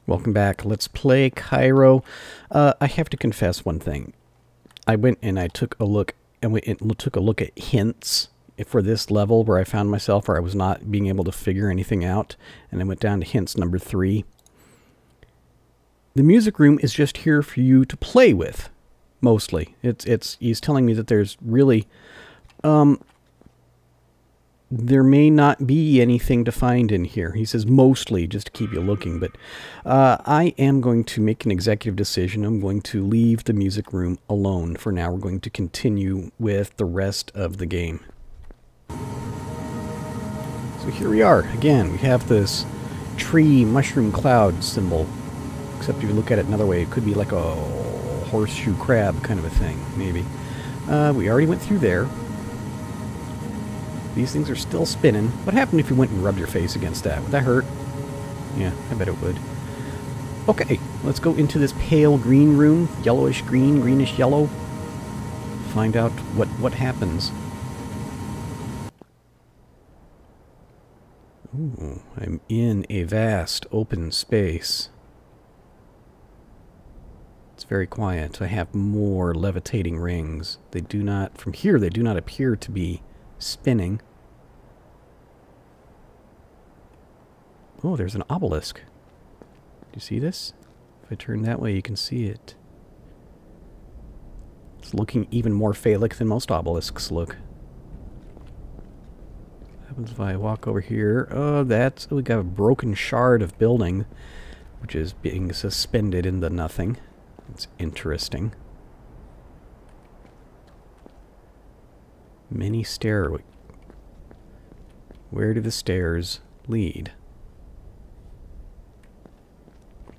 Welcome back. Let's play Kairo. I have to confess one thing. I went and I took a look at hints for this level where I found myself where I was not being able to figure anything out, and I went down to hints number 3. The music room is just here for you to play with, mostly. He's telling me that there's really there may not be anything to find in here. He says mostly, just to keep you looking, but I am going to make an executive decision. I'm going to leave the music room alone for now. We're going to continue with the rest of the game. So here we are. Again, we have this tree mushroom cloud symbol, except if you look at it another way, it could be like a horseshoe crab kind of a thing, maybe. We already went through there. These things are still spinning. What happened if you went and rubbed your face against that? Would that hurt? Yeah, I bet it would. Okay, let's go into this pale green room. Yellowish green, greenish yellow. Find out what happens. Ooh, I'm in a vast open space. It's very quiet. I have more levitating rings. They do not, from here, they do not appear to be spinning. Oh, there's an obelisk. Do you see this? If I turn that way, you can see it. It's looking even more phallic than most obelisks look. What happens if I walk over here? Oh, we got a broken shard of building, which is being suspended in the nothing. It's interesting. Many stairways. Where do the stairs lead?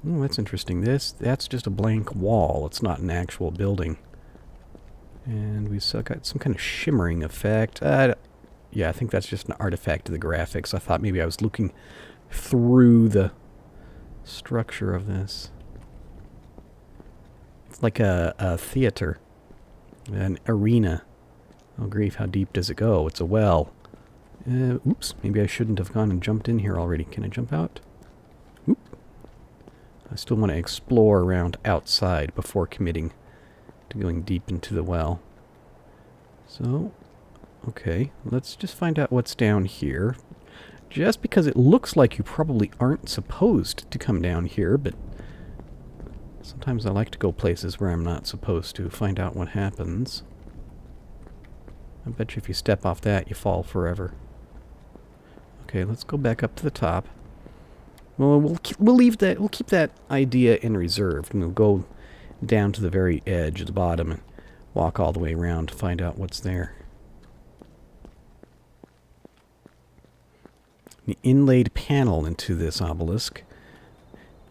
Oh, that's interesting. That's just a blank wall. It's not an actual building. And we still got some kind of shimmering effect. Yeah, I think that's just an artifact of the graphics. I thought maybe I was looking through the structure of this. It's like a theater. An arena. Oh grief, how deep does it go? It's a well. Oops, maybe I shouldn't have gone and jumped in here already. Can I jump out? Oop. I still want to explore around outside before committing to going deep into the well. So, okay, let's just find out what's down here. Just because it looks like you probably aren't supposed to come down here, but sometimes I like to go places where I'm not supposed to, find out what happens. I bet you if you step off that, you fall forever. Okay, let's go back up to the top. Well, we'll leave that. We'll keep that idea in reserve, and we'll go down to the very edge at the bottom and walk all the way around to find out what's there. The inlaid panel into this obelisk.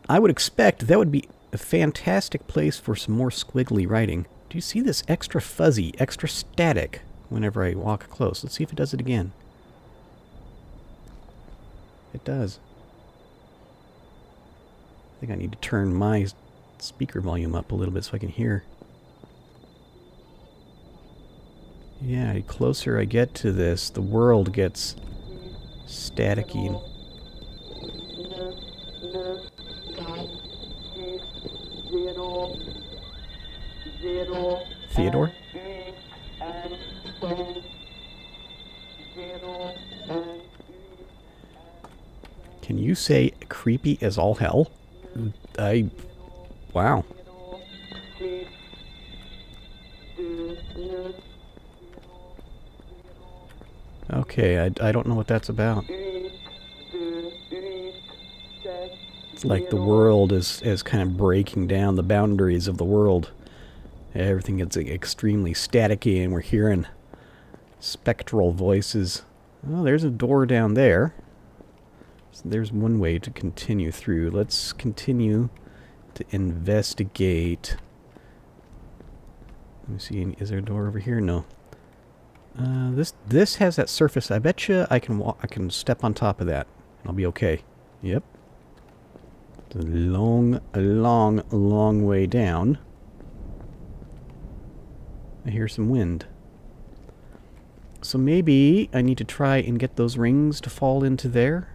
I would expect that would be a fantastic place for some more squiggly writing. Do you see this extra fuzzy, extra static whenever I walk close? Let's see if it does it again. It does. I think I need to turn my speaker volume up a little bit so I can hear. Yeah, the closer I get to this, the world gets staticky. Theodore? Can you say creepy as all hell? Wow. Okay, I don't know what that's about. It's like the world is kind of breaking down the boundaries of the world. Everything gets extremely staticky and we're hearing spectral voices. Oh, there's a door down there. So there's one way to continue through. Let's continue to investigate. Let me see, is there a door over here? No. This has that surface. I bet you I can step on top of that. I'll be okay. Yep. It's a long way down. I hear some wind. So maybe I need to try and get those rings to fall into there.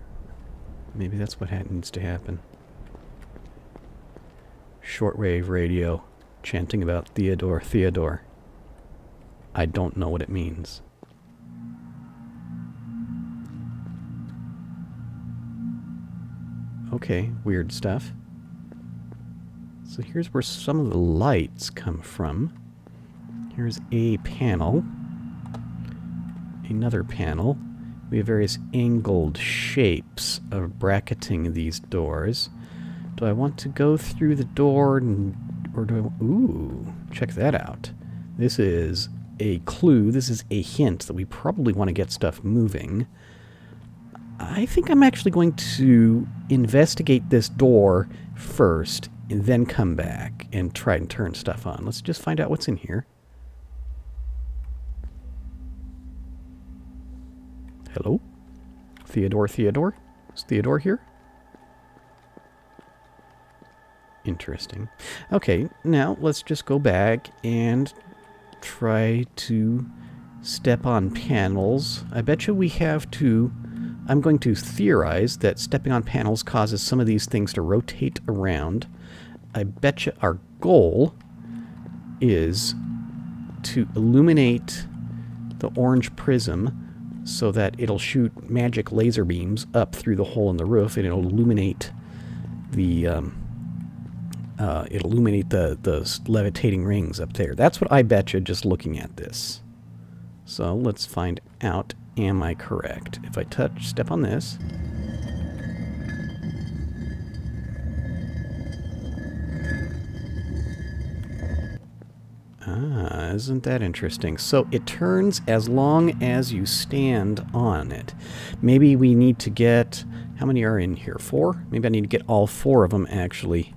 Maybe that's what needs to happen. Shortwave radio chanting about Theodore, Theodore. I don't know what it means. Okay, weird stuff. So here's where some of the lights come from. Here's a panel. Another panel. We have various angled shapes of bracketing these doors. Do I want to go through the door, or do I... Ooh, check that out. This is a clue. This is a hint that we probably want to get stuff moving. I think I'm actually going to investigate this door first, and then come back and try and turn stuff on. Let's just find out what's in here. Hello? Theodore, Theodore? Is Theodore here? Interesting. Okay, now let's just go back and try to step on panels. I bet you we have to... I'm going to theorize that stepping on panels causes some of these things to rotate around. I bet you our goal is to illuminate the orange prism so that it'll shoot magic laser beams up through the hole in the roof, and it'll illuminate the the levitating rings up there. That's what I bet you just looking at this. So let's find out, am I correct? If I step on this. Ah, isn't that interesting? So it turns as long as you stand on it. Maybe we need to get... How many are in here? 4? Maybe I need to get all 4 of them actually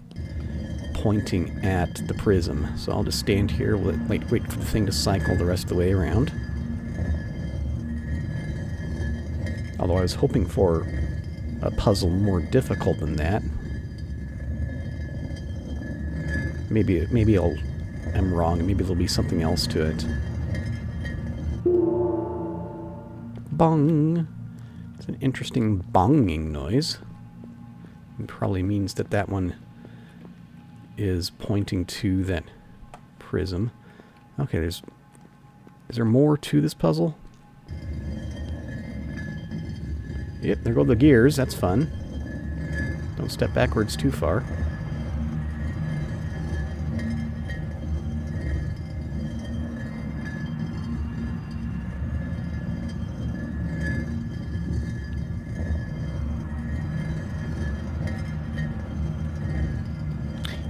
pointing at the prism. So I'll just stand here, wait for the thing to cycle the rest of the way around. Although I was hoping for a puzzle more difficult than that. Maybe I'm wrong. Maybe there'll be something else to it. Bong! It's an interesting bonging noise. It probably means that that one is pointing to that prism. Okay, is there more to this puzzle? Yep, there go the gears. That's fun. Don't step backwards too far.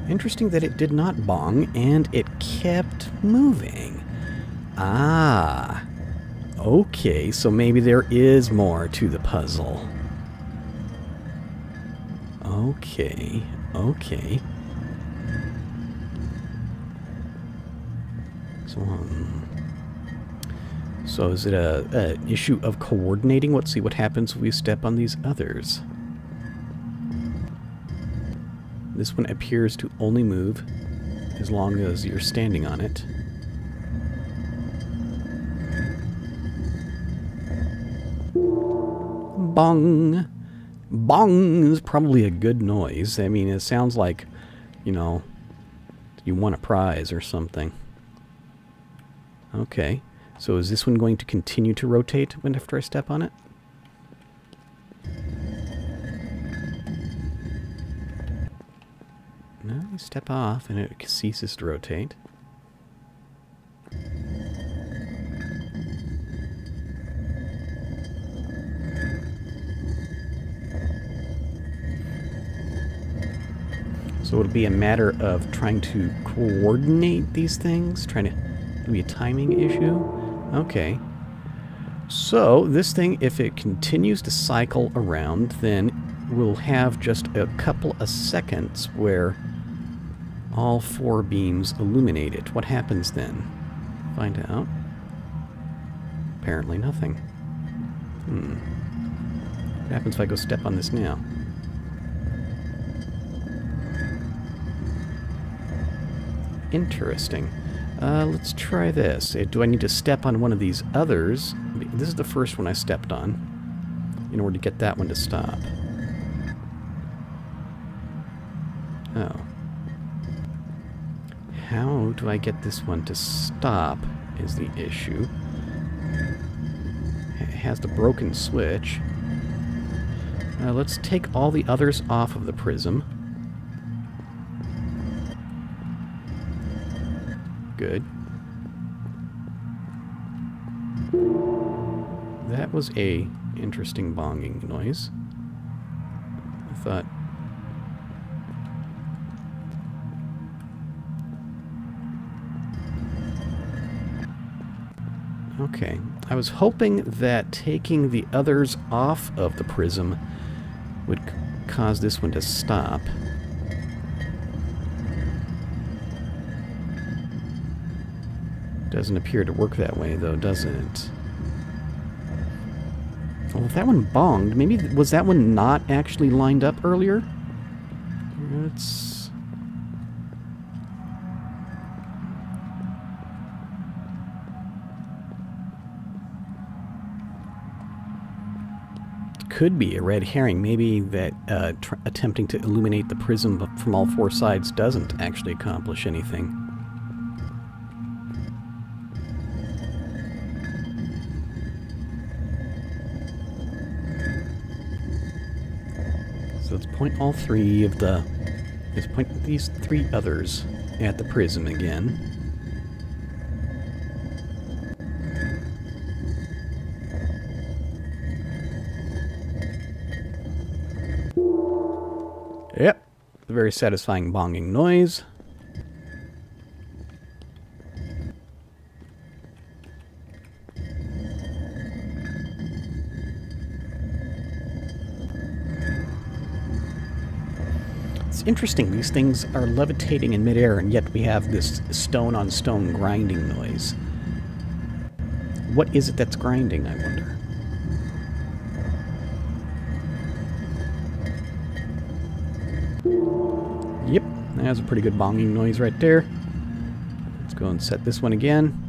Interesting that it did not bong, and it kept moving. Ah. Okay, so maybe there is more to the puzzle. Okay, okay. So is it an issue of coordinating? Let's see what happens if we step on these others. This one appears to only move as long as you're standing on it. Bong! Bong is probably a good noise. I mean, it sounds like, you know, you won a prize or something. Okay. So is this one going to continue to rotate after I step on it? No, you step off and it ceases to rotate. So it'll be a matter of trying to coordinate these things, trying to... It'll be a timing issue? Okay. So this thing, if it continues to cycle around, then we'll have just a couple of seconds where all 4 beams illuminate it. What happens then? Find out. Apparently nothing. What happens if I go step on this now? Interesting. Let's try this. Do I need to step on one of these others? This is the first one I stepped on in order to get that one to stop. Oh. How do I get this one to stop is the issue. It has the broken switch. Let's take all the others off of the prism. Good. That was a interesting bonging noise. I thought... Okay. I was hoping that taking the others off of the prism would cause this one to stop. Doesn't appear to work that way, though, does it? Well, if that one bonged, maybe... Was that one not actually lined up earlier? Let's... Could be a red herring. Maybe that attempting to illuminate the prism from all four sides doesn't actually accomplish anything. So let's point all three of the... Let's point these three others at the prism again. Yep, a very satisfying bonging noise. It's interesting, these things are levitating in midair, and yet we have this stone-on-stone grinding noise. What is it that's grinding, I wonder? Yep, that's a pretty good bonging noise right there. Let's go and set this one again.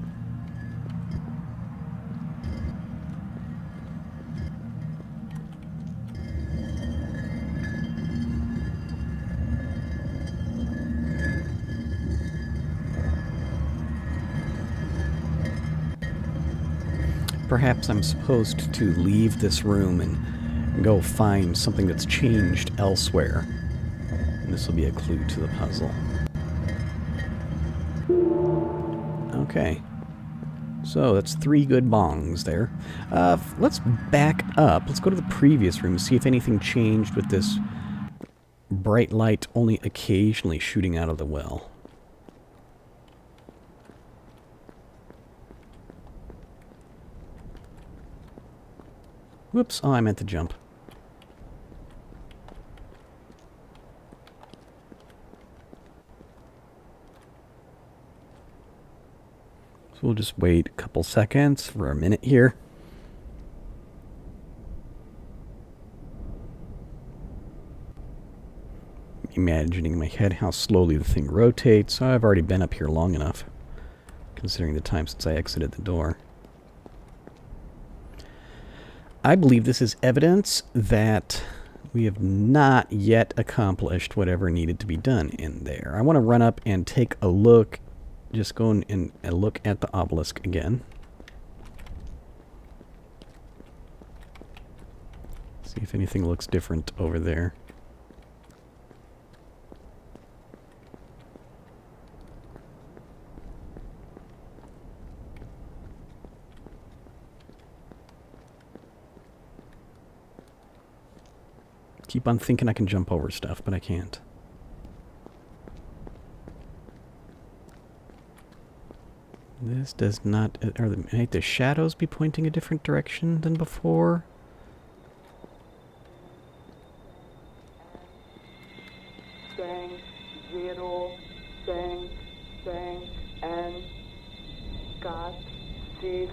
Perhaps I'm supposed to leave this room and go find something that's changed elsewhere. And this will be a clue to the puzzle. Okay. So that's 3 good bongs there. Let's back up. Let's go to the previous room, see if anything changed with this bright light only occasionally shooting out of the well. Whoops. Oh, I meant to jump. So we'll just wait a couple seconds for a minute here. Imagining in my head how slowly the thing rotates. I've already been up here long enough, considering the time since I exited the door. I believe this is evidence that we have not yet accomplished whatever needed to be done in there. I want to run up and take a look. Just go and look at the obelisk again. See if anything looks different over there. Keep on thinking I can jump over stuff, but I can't. This does not... might the shadows be pointing a different direction than before? Bang, 0, bang, bang, and cut, 6,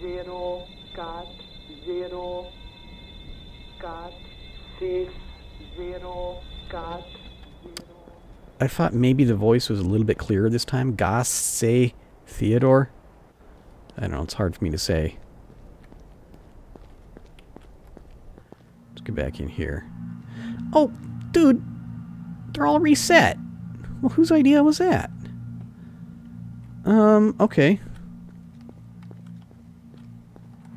0, cut, 0, cut, 6, 0, cut, 0. I thought maybe the voice was a little bit clearer this time. Goss, say... Theodore? I don't know, it's hard for me to say. Let's get back in here. Oh, dude! They're all reset! Well, whose idea was that? Okay.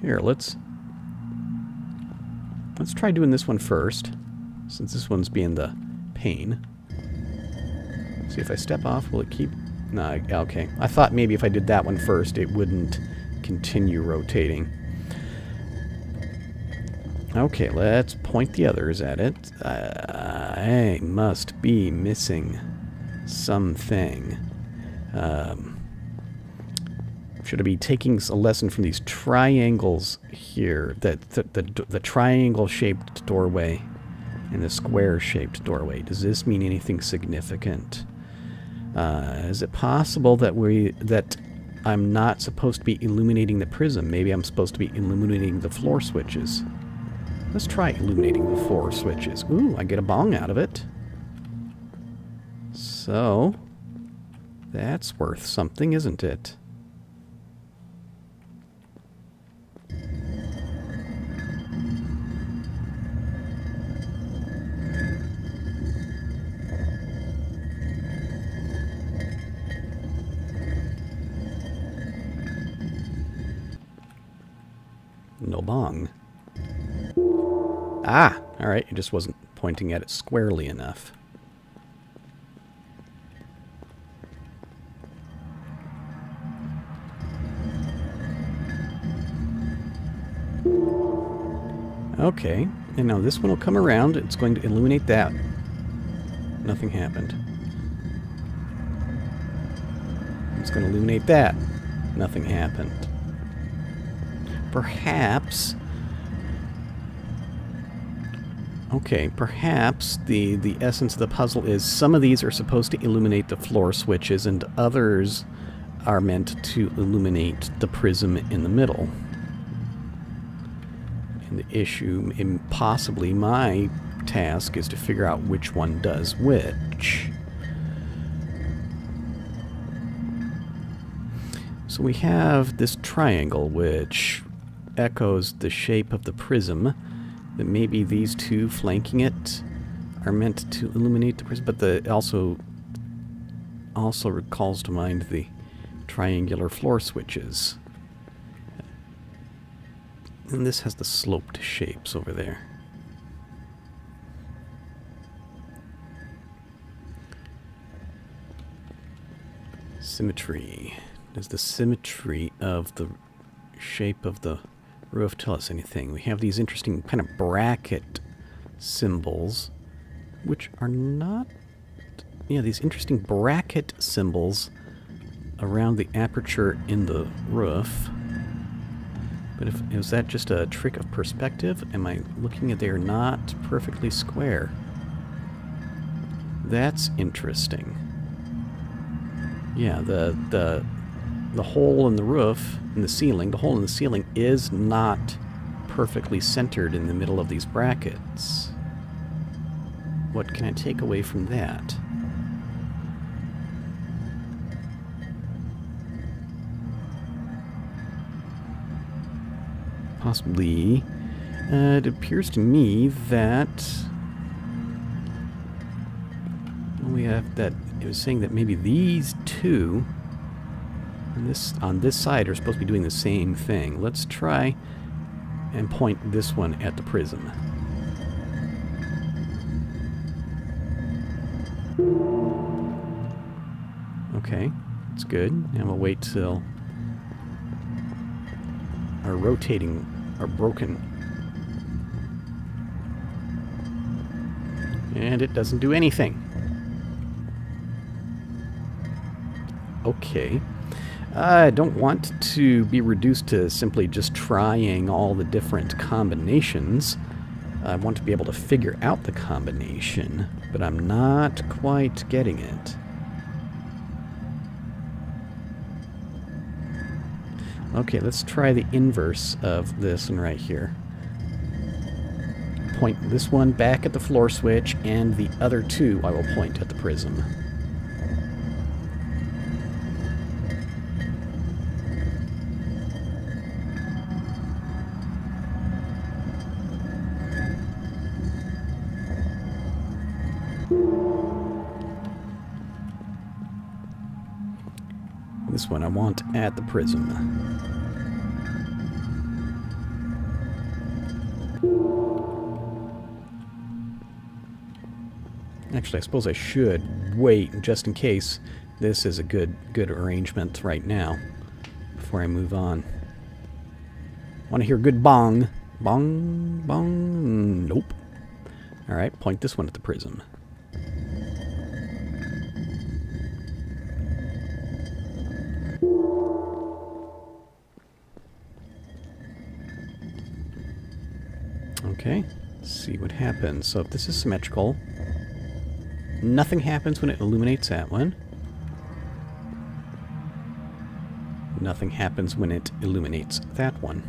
Here, let's try doing this one first, since this one's being the pain. See, if I step off, will it keep... No, okay. I thought maybe if I did that one first, it wouldn't continue rotating. Okay, let's point the others at it. I must be missing something. Should I be taking a lesson from these triangles here? The triangle-shaped doorway and the square-shaped doorway. Does this mean anything significant? Is it possible that I'm not supposed to be illuminating the prism? Maybe I'm supposed to be illuminating the floor switches. Let's try illuminating the floor switches. Ooh, I get a bong out of it. So, that's worth something, isn't it? No bong. Ah! Alright, it just wasn't pointing at it squarely enough. Okay, and now this one will come around. It's going to illuminate that. Nothing happened. It's going to illuminate that. Nothing happened. Perhaps... Okay, perhaps the essence of the puzzle is some of these are supposed to illuminate the floor switches and others are meant to illuminate the prism in the middle. And the issue, and possibly my task, is to figure out which one does which. So we have this triangle which echoes the shape of the prism. That maybe these two flanking it are meant to illuminate the prism, but the also recalls to mind the triangular floor switches. And this has the sloped shapes over there. Symmetry. Does the symmetry of the shape of the roof tell us anything? We have these interesting kind of bracket symbols, which are not... Yeah, these interesting bracket symbols around the aperture in the roof. But is that just a trick of perspective? Am I looking at they are not perfectly square? That's interesting. Yeah, the hole in the roof, in the ceiling, the hole in the ceiling is not perfectly centered in the middle of these brackets. What can I take away from that? Possibly, it appears to me that we have that, it was saying that maybe these two on this side are supposed to be doing the same thing. Let's try and point this one at the prism. Okay, that's good. And we'll wait till our rotating are broken. And it doesn't do anything. Okay. I don't want to be reduced to simply just trying all the different combinations. I want to be able to figure out the combination, but I'm not quite getting it. Okay, let's try the inverse of this one right here. Point this one back at the floor switch, and the other two I will point at the prism. This one I want at the prism. Actually, I suppose I should wait just in case this is a good arrangement right now before I move on. Want to hear good bong? Bong, bong. Nope. All right, point this one at the prism. Okay, let's see what happens. So if this is symmetrical, nothing happens when it illuminates that one. Nothing happens when it illuminates that one.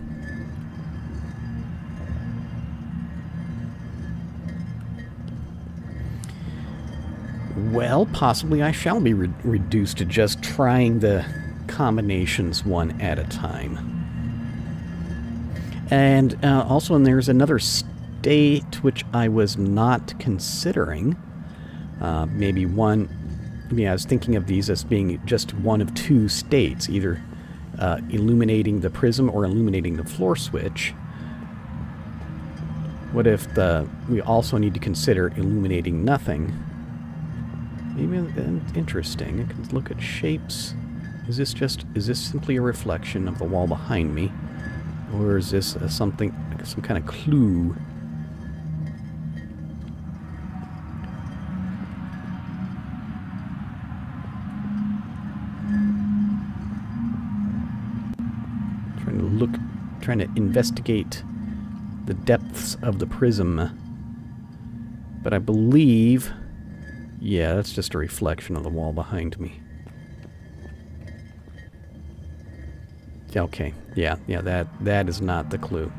Well, possibly I shall be reduced to just trying the combinations one at a time. And also, and there's another state which I was not considering. Maybe one... I was thinking of these as being just one of two states, either illuminating the prism or illuminating the floor switch. What if we also need to consider illuminating nothing? Maybe interesting. I can look at shapes. Is this simply a reflection of the wall behind me? Or is this some kind of clue? Trying to investigate the depths of the prism. But I believe, yeah, that's just a reflection of the wall behind me. Okay, yeah, that is not the clue.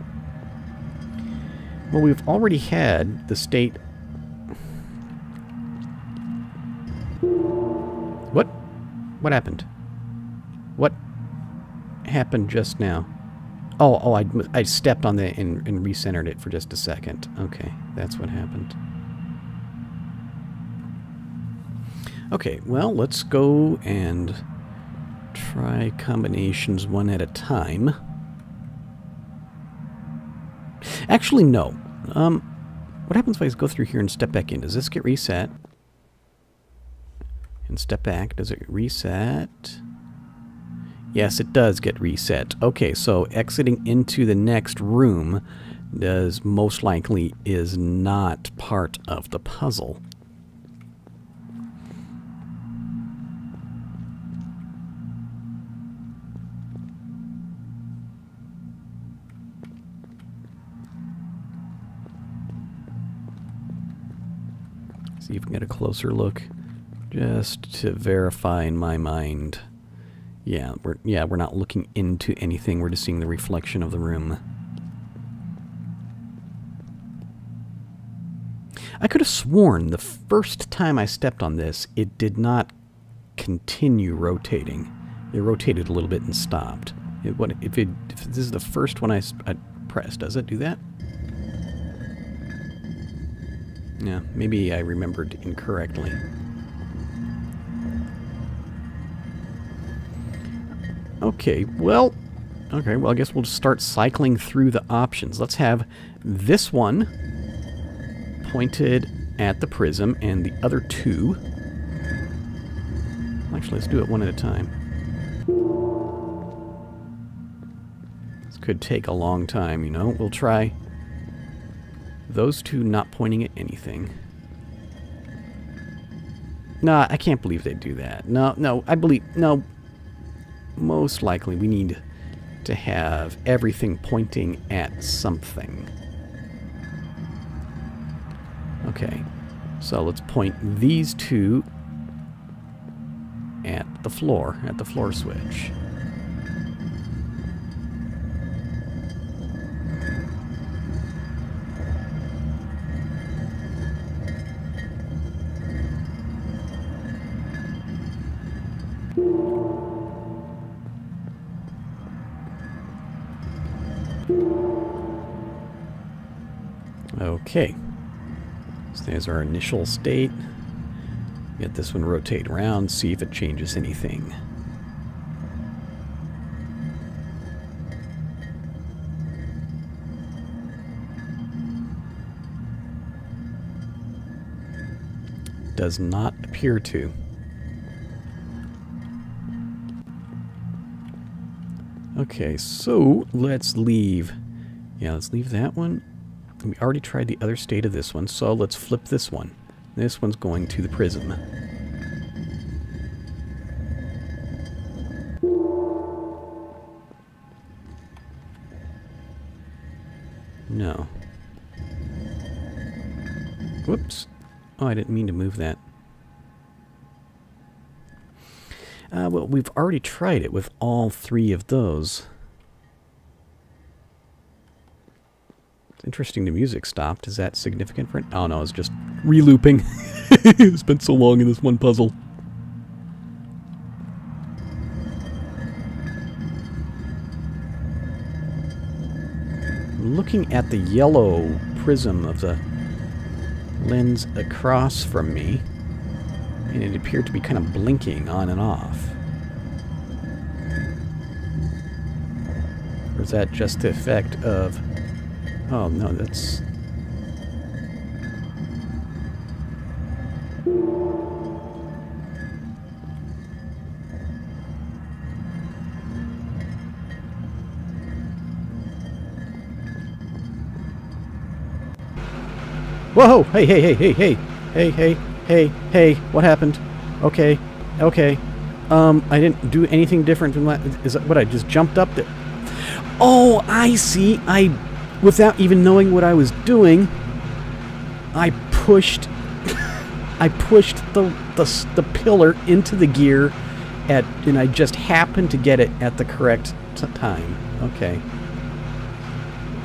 Well, we've already had the state... What happened? What happened just now? Oh, I stepped on that and recentered it for just a second. Okay, that's what happened. Okay, well, let's go and try combinations one at a time. Actually, no. What happens if I just go through here and step back in? Does this get reset? And step back. Does it reset? Yes, it does get reset. Okay, so exiting into the next room most likely is not part of the puzzle. See if we can get a closer look, just to verify in my mind. Yeah, we're not looking into anything. We're just seeing the reflection of the room. I could have sworn the first time I stepped on this, it did not continue rotating. It rotated a little bit and stopped. If this is the first one I pressed, does it do that? Yeah, maybe I remembered incorrectly. Okay, well, I guess we'll just start cycling through the options. Let's have this one pointed at the prism and the other two. Actually, let's do it one at a time. This could take a long time, you know. We'll try those two not pointing at anything. Nah, I can't believe they do that. No, most likely we need to have everything pointing at something. Okay, so let's point these two at the floor switch. Okay, so there's our initial state. Get this one rotate around, see if it changes anything. does not appear to. Okay, so let's leave. Yeah, let's leave that one. We already tried the other state of this one, so let's flip this one. This one's going to the prism. No. Whoops. Oh, I didn't mean to move that. Well, we've already tried it with all three of those. It's interesting the music stopped. Is that significant for it? Oh no, it's just re-looping. It's been so long in this one puzzle. Looking at the yellow prism of the lens across from me, and it appeared to be kind of blinking on and off. Or is that just the effect of... Oh, no, that's... Whoa! Hey, hey, hey, hey, hey! Hey, hey, hey, hey! What happened? Okay, okay. I didn't do anything different from that. Is that what, I just jumped up there? Oh, I see! Without even knowing what I was doing, I pushed... I pushed the pillar into the gear, and I just happened to get it at the correct time. Okay.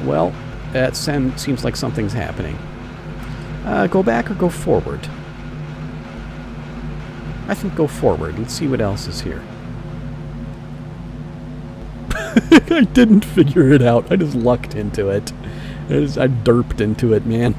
Well, that seems like something's happening. Go back or go forward? I think go forward. Let's see what else is here. I didn't figure it out. I just lucked into it. I derped into it, man.